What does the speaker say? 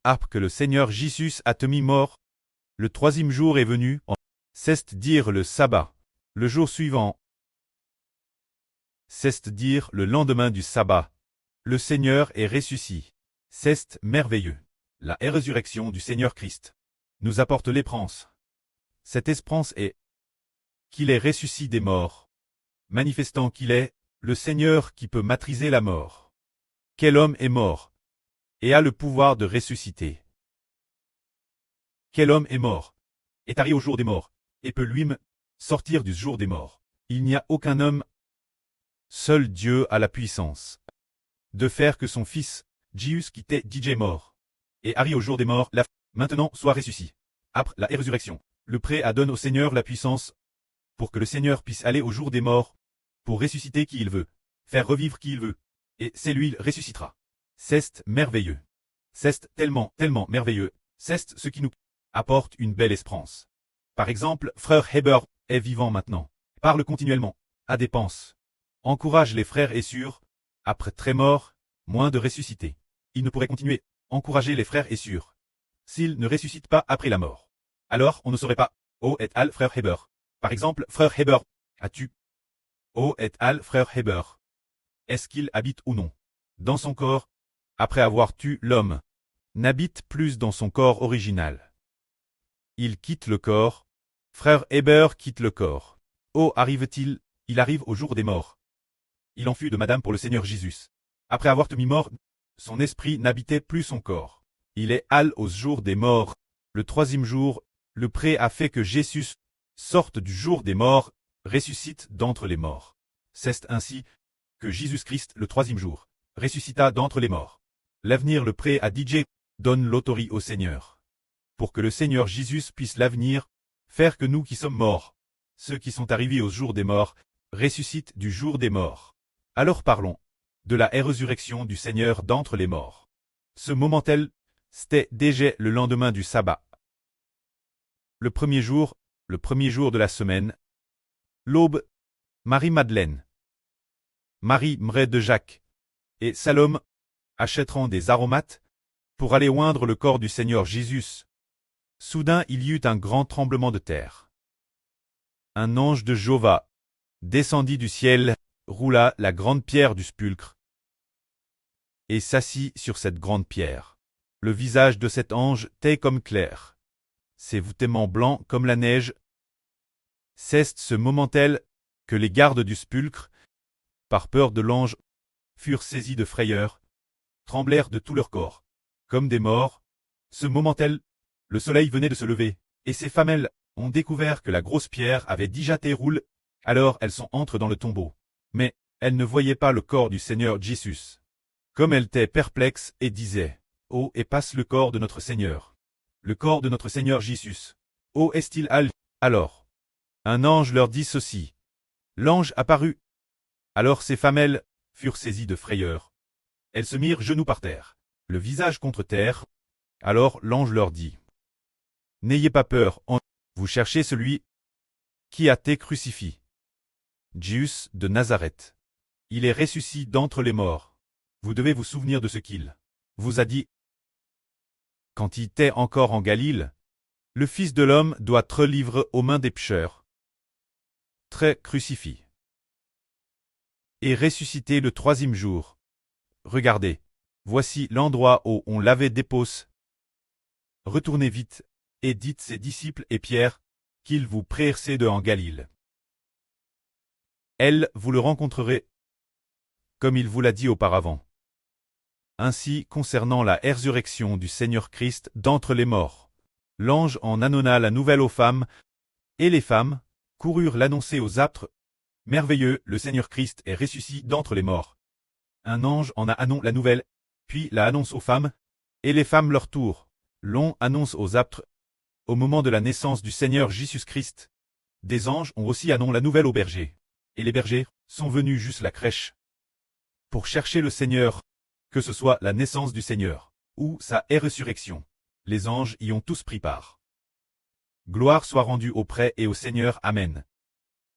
Après que le Seigneur Jésus a te mis mort, le troisième jour est venu, c'est-à-dire le sabbat. Le jour suivant, c'est-à-dire le lendemain du sabbat, le Seigneur est ressuscité. C'est merveilleux. La résurrection du Seigneur Christ nous apporte l'espérance. Cette espérance est qu'il est ressuscité des morts, manifestant qu'il est le Seigneur qui peut maîtriser la mort. Quel homme est mort et a le pouvoir de ressusciter? Quel homme est mort, est arrivé au jour des morts, et peut lui-même sortir du jour des morts? Il n'y a aucun homme, seul Dieu a la puissance de faire que son fils, Jésus qui était DJ mort, et arrivé au jour des morts, maintenant soit ressuscité. Après la résurrection, le prêt a donné au Seigneur la puissance pour que le Seigneur puisse aller au jour des morts, pour ressusciter qui il veut, faire revivre qui il veut, et c'est lui il ressuscitera. C'est merveilleux. C'est tellement merveilleux. C'est ce qui nous apporte une belle espérance. Par exemple, frère Heber est vivant maintenant, parle continuellement, a des penses, encourage les frères et sœurs, après très mort, moins de ressusciter. Il ne pourrait continuer, encourager les frères et sœurs, s'il ne ressuscite pas après la mort. Alors on ne saurait pas, oh et al frère Heber. Par exemple, frère Heber, as-tu? Oh et al frère Heber. Est-ce qu'il habite ou non dans son corps, après avoir tué l'homme, n'habite plus dans son corps original. Il quitte le corps, frère Heber quitte le corps. Oh arrive-t-il, il arrive au jour des morts. Il en fut de madame pour le Seigneur Jésus. Après avoir mis mort, son esprit n'habitait plus son corps. Il est all au jour des morts. Le troisième jour, le prêt a fait que Jésus sorte du jour des morts, ressuscite d'entre les morts. C'est ainsi que Jésus-Christ, le troisième jour, ressuscita d'entre les morts. L'avenir le prêt a DJ, donne l'autorité au Seigneur. Pour que le Seigneur Jésus puisse l'avenir, faire que nous qui sommes morts, ceux qui sont arrivés au jour des morts, ressuscitent du jour des morts. Alors parlons de la résurrection du Seigneur d'entre les morts. Ce moment tel, c'était déjà le lendemain du sabbat. Le premier jour de la semaine, l'aube, Marie-Madeleine, Marie Mré de Jacques et Salome achèteront des aromates pour aller oindre le corps du Seigneur Jésus. Soudain il y eut un grand tremblement de terre. Un ange de Jéhovah descendit du ciel, roula la grande pierre du sépulcre et s'assit sur cette grande pierre. Le visage de cet ange était comme clair, ses vêtements blancs comme la neige. C'est ce moment tel que les gardes du sépulcre, par peur de l'ange, furent saisis de frayeur, tremblèrent de tout leur corps, comme des morts. Ce moment tel, le soleil venait de se lever, et ces femelles ont découvert que la grosse pierre avait déjà été roulée, alors elles sont entrées dans le tombeau. Mais elles ne voyaient pas le corps du Seigneur Jésus. Comme elles étaient perplexes et disaient, « Oh, et passe le corps de notre Seigneur. Le corps de notre Seigneur Jésus. Oh, est-il al ?» Alors, un ange leur dit ceci. L'ange apparut. Alors ces femelles furent saisies de frayeur. Elles se mirent genoux par terre, le visage contre terre. Alors l'ange leur dit, « N'ayez pas peur, vous cherchez celui qui a été crucifié. Jésus de Nazareth. Il est ressuscité d'entre les morts. Vous devez vous souvenir de ce qu'il vous a dit. Quand il était encore en Galilée, le Fils de l'homme doit être livré aux mains des pécheurs, très crucifié, et ressuscité le troisième jour. Regardez, voici l'endroit où on l'avait déposé. Retournez vite, et dites ses disciples et Pierre, qu'ils vous pressent de en Galilée. Elle, vous le rencontrerez, comme il vous l'a dit auparavant. Ainsi, concernant la résurrection du Seigneur Christ d'entre les morts, l'ange en annonça la nouvelle aux femmes, et les femmes coururent l'annoncer aux apôtres. Merveilleux, le Seigneur Christ est ressuscité d'entre les morts. Un ange en a annoncé la nouvelle, puis la annonce aux femmes, et les femmes leur tour, l'ont annonce aux apôtres. Au moment de la naissance du Seigneur Jésus-Christ, des anges ont aussi annoncé la nouvelle aux bergers, et les bergers sont venus jusqu'à la crèche pour chercher le Seigneur, que ce soit la naissance du Seigneur ou sa résurrection. Les anges y ont tous pris part. Gloire soit rendue au prêtre et au Seigneur. Amen.